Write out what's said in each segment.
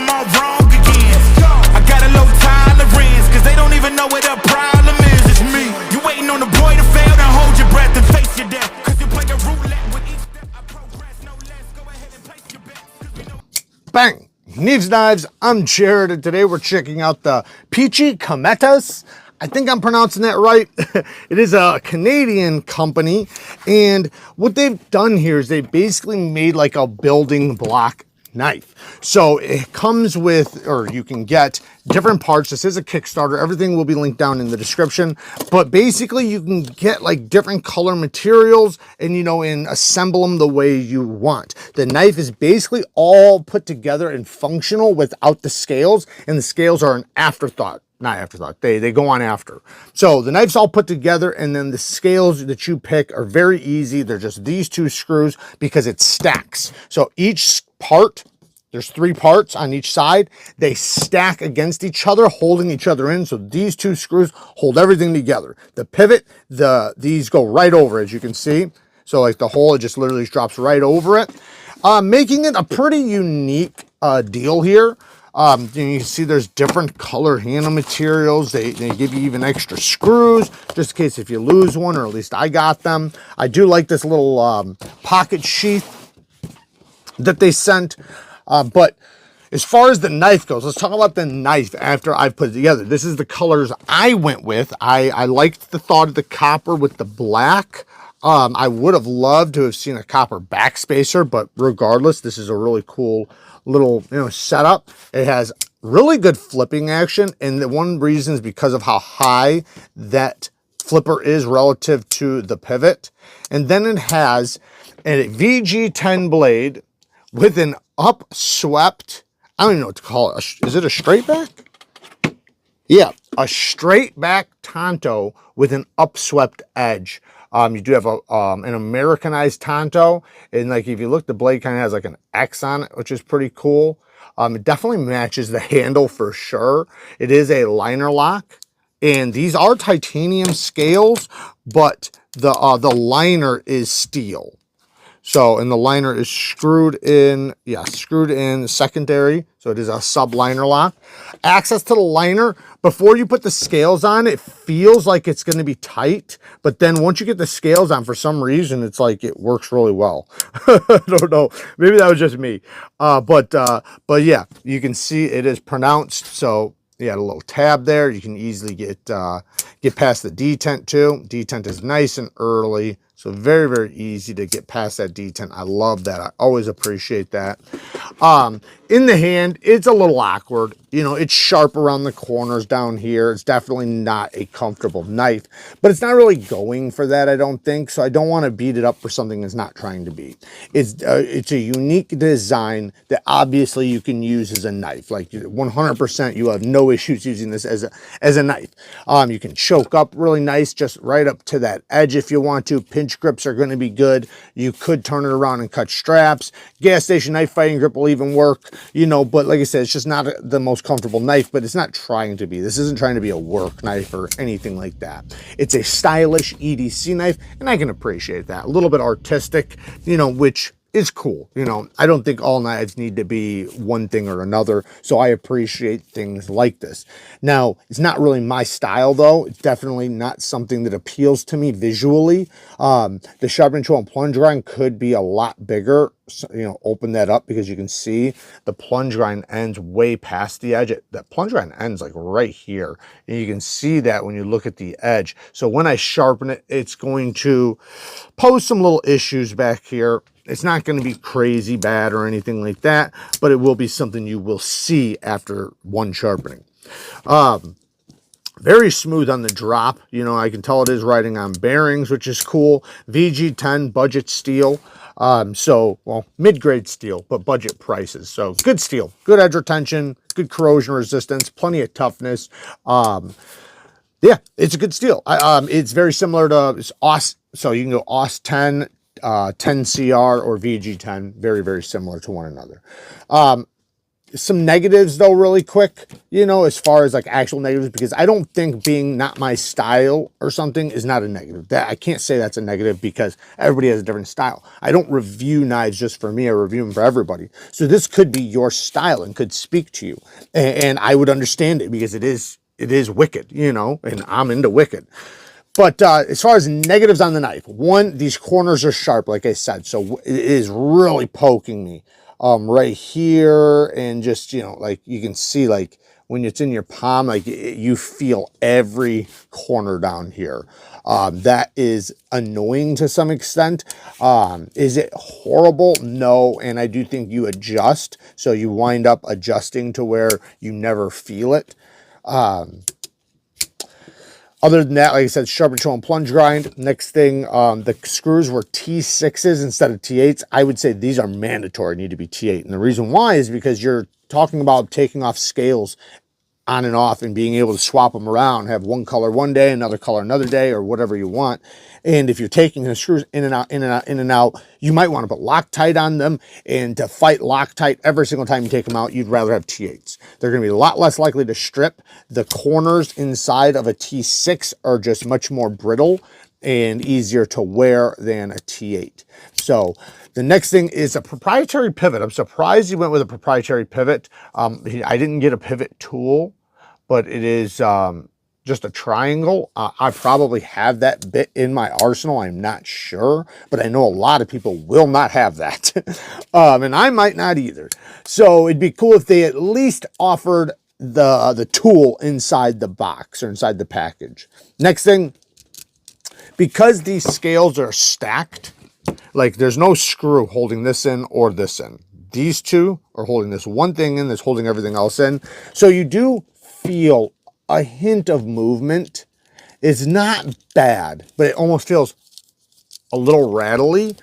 I'm all wrong again. I got a low tolerance, cause they don't even know what the problem is. It's me. You waiting on the boy to fail, then hold your breath and face your death. Cause you play a roulette with each step. I progress no less. Go ahead and place your bet. Bang! Neeves Knives, I'm Jared, and today we're checking out the PICHI KAMETAs. I think I'm pronouncing that right. It is a Canadian company, and what they've done here is they basically made like a building block knife. So it comes with, or you can get different parts. This is a Kickstarter. Everything will be linked down in the description, but basically you can get like different color materials and, you know, and assemble them the way you want. The knife is basically all put together and functional without the scales, and the scales are an afterthought. Not afterthought, they go on after. So the knife's all put together, and then the scales that you pick are very easy. They're just these two screws because it stacks. So each part, there's 3 parts on each side. They stack against each other, holding each other in. So these 2 screws hold everything together. The pivot, these go right over, as you can see. So like the hole, it just literally drops right over it, making it a pretty unique deal here. You can see there's different color handle materials. They give you even extra screws, just in case if you lose one, or at least I got them. I do like this little pocket sheath that they sent. But as far as the knife goes, let's talk about the knife after I've put it together. This is the colors I went with. I liked the thought of the copper with the black. I would have loved to have seen a copper backspacer, but regardless, this is a really cool little, you know, setup. It has really good flipping action, and the one reason is because of how high that flipper is relative to the pivot. And then it has a VG10 blade with an upswept, I don't even know what to call it. Is it a straight back? Yeah, a straight back Tonto with an upswept edge. You do have an Americanized Tonto, and like if you look, the blade kind of has like an X on it, which is pretty cool. It definitely matches the handle for sure. It is a liner lock, and these are titanium scales, but the liner is steel. So, and the liner is screwed in, yeah, screwed in secondary. So it is a sub liner lock. Access to the liner, before you put the scales on, it feels like it's going to be tight. But then once you get the scales on, for some reason, it's like it works really well. I don't know. Maybe that was just me. But yeah, you can see it is pronounced. So you got a little tab there. You can easily get past the detent too. Detent is nice and early. So very, very easy to get past that detent. I love that. I always appreciate that. In the hand, it's a little awkward. You know, it's sharp around the corners down here. It's definitely not a comfortable knife, but it's not really going for that, I don't think. So I don't want to beat it up for something it's not trying to be. It's a unique design that obviously you can use as a knife. Like 100%, you have no issues using this as a knife. You can choke up really nice, just right up to that edge if you want to. Pinch grips are going to be good. You could turn it around and cut straps. Gas station knife fighting grip will even work, you know, but like I said, it's just not the most comfortable knife, but it's not trying to be. This isn't trying to be a work knife or anything like that. It's a stylish EDC knife, and I can appreciate that. A little bit artistic, you know, which is cool. You know, I don't think all knives need to be one thing or another, so I appreciate things like this. Now, it's not really my style though. It's definitely not something that appeals to me visually. The sharpening tool and plunge grind could be a lot bigger. So, you know, open that up, because you can see the plunge grind ends way past the edge. That plunge grind ends like right here, and you can see that when you look at the edge. So when I sharpen it, it's going to pose some little issues back here. It's not going to be crazy bad or anything like that, but it will be something you will see after one sharpening. Very smooth on the drop. You know, I can tell it is riding on bearings, which is cool. VG10 budget steel. So, well, mid-grade steel, but budget prices. So good steel, good edge retention, good corrosion resistance, plenty of toughness. Yeah, it's a good steel. It's very similar to AUS. So you can go AUS 10, 10CR or VG10, very, very similar to one another. Some negatives though, really quick, you know, as far as like actual negatives, because I don't think being not my style or something is not a negative. That I can't say that's a negative because everybody has a different style. I don't review knives just for me, I review them for everybody. So this could be your style and could speak to you. And I would understand it because it is wicked, you know, and I'm into wicked. But as far as negatives on the knife, one, these corners are sharp, like I said, so it is really poking me right here, and just, you know, like you can see, like when it's in your palm, like you feel every corner down here. That is annoying to some extent. Is it horrible? No, and I do think you adjust, so you wind up adjusting to where you never feel it. Other than that, like I said, sharpen, show, and plunge grind. Next thing, the screws were T6s instead of T8s. I would say these are mandatory, need to be T8. And the reason why is because you're talking about taking off scales on and off and being able to swap them around, have one color one day, another color another day, or whatever you want. And if you're taking the screws in and out, in and out, in and out, you might want to put Loctite on them. And to fight Loctite every single time you take them out, you'd rather have T8s. They're going to be a lot less likely to strip. The corners inside of a T6 are just much more brittle and easier to wear than a T8. So the next thing is a proprietary pivot. I'm surprised you went with a proprietary pivot. I didn't get a pivot tool, but it is just a triangle. I probably have that bit in my arsenal. I'm not sure, but I know a lot of people will not have that. And I might not either. So it'd be cool if they at least offered the tool inside the box or inside the package. Next thing, because these scales are stacked, like there's no screw holding this in or this in. These two are holding this one thing in, that's holding everything else in. So you do feel a hint of movement. It's not bad, but it almost feels a little rattly.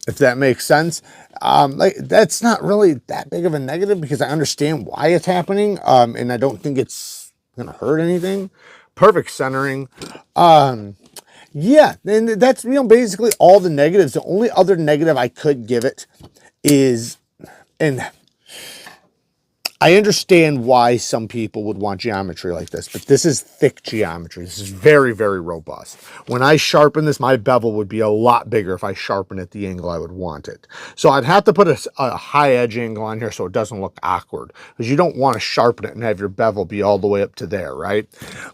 If that makes sense. Like that's not really that big of a negative because I understand why it's happening. And I don't think it's gonna hurt anything. Perfect centering. Yeah, and that's, you know, basically all the negatives. The only other negative I could give it is, and I understand why some people would want geometry like this, but this is thick geometry. This is very, very robust. When I sharpen this, my bevel would be a lot bigger if I sharpen it the angle I would want it. So I'd have to put a high edge angle on here so it doesn't look awkward, because you don't want to sharpen it and have your bevel be all the way up to there, right?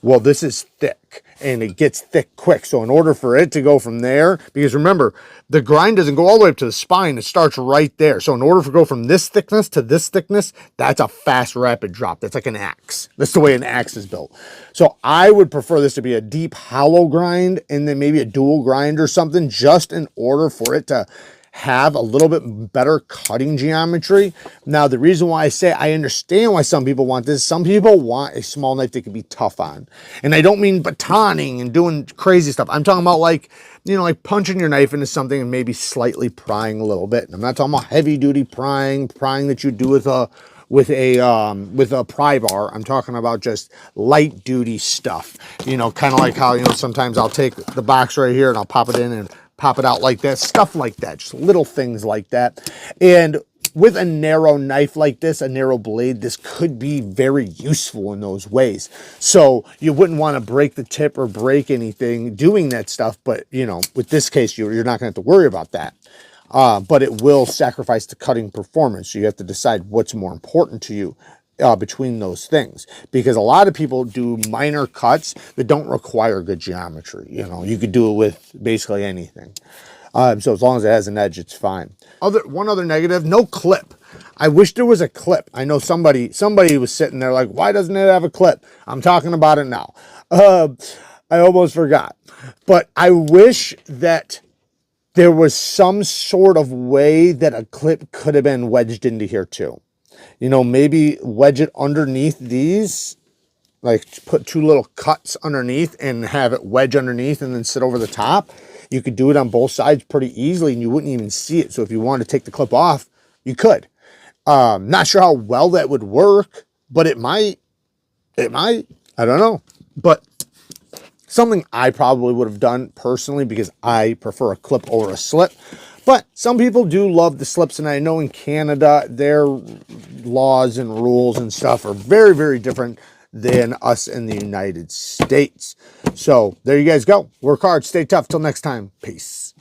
Well, this is thick and it gets thick quick. So in order for it to go from there, because remember, the grind doesn't go all the way up to the spine, it starts right there. So in order to go from this thickness to this thickness, that's a fast, rapid drop. That's like an axe. That's the way an axe is built. So I would prefer this to be a deep hollow grind and then maybe a dual grind or something, just in order for it to have a little bit better cutting geometry. Now, the reason why I say I understand why some people want this, some people want a small knife they can be tough on. And I don't mean batoning and doing crazy stuff. I'm talking about, like, you know, like punching your knife into something and maybe slightly prying a little bit. And I'm not talking about heavy duty prying that you do with a pry bar. I'm talking about just light duty stuff. You know, kind of like how, you know, sometimes I'll take the box right here and I'll pop it in and pop it out like that, stuff like that, just little things like that. And with a narrow knife like this, a narrow blade, this could be very useful in those ways. So you wouldn't want to break the tip or break anything doing that stuff, but, you know, with this case, you're not going to have to worry about that. But it will sacrifice the cutting performance. So you have to decide what's more important to you between those things, because a lot of people do minor cuts that don't require good geometry. You know, you could do it with basically anything. So as long as it has an edge, it's fine. One other negative, no clip. I wish there was a clip. I know somebody was sitting there like, why doesn't it have a clip? I'm talking about it now. I almost forgot. But I wish that there was some sort of way that a clip could have been wedged into here too. You know, maybe wedge it underneath these, like put two little cuts underneath and have it wedge underneath and then sit over the top. You could do it on both sides pretty easily and you wouldn't even see it. So if you wanted to take the clip off, you could. Not sure how well that would work, but it might, I don't know. But something I probably would have done personally, because I prefer a clip over a slip. But some people do love the slips, and I know in Canada, their laws and rules and stuff are very, very different than us in the United States. So there you guys go. Work hard, stay tough. Till next time, peace.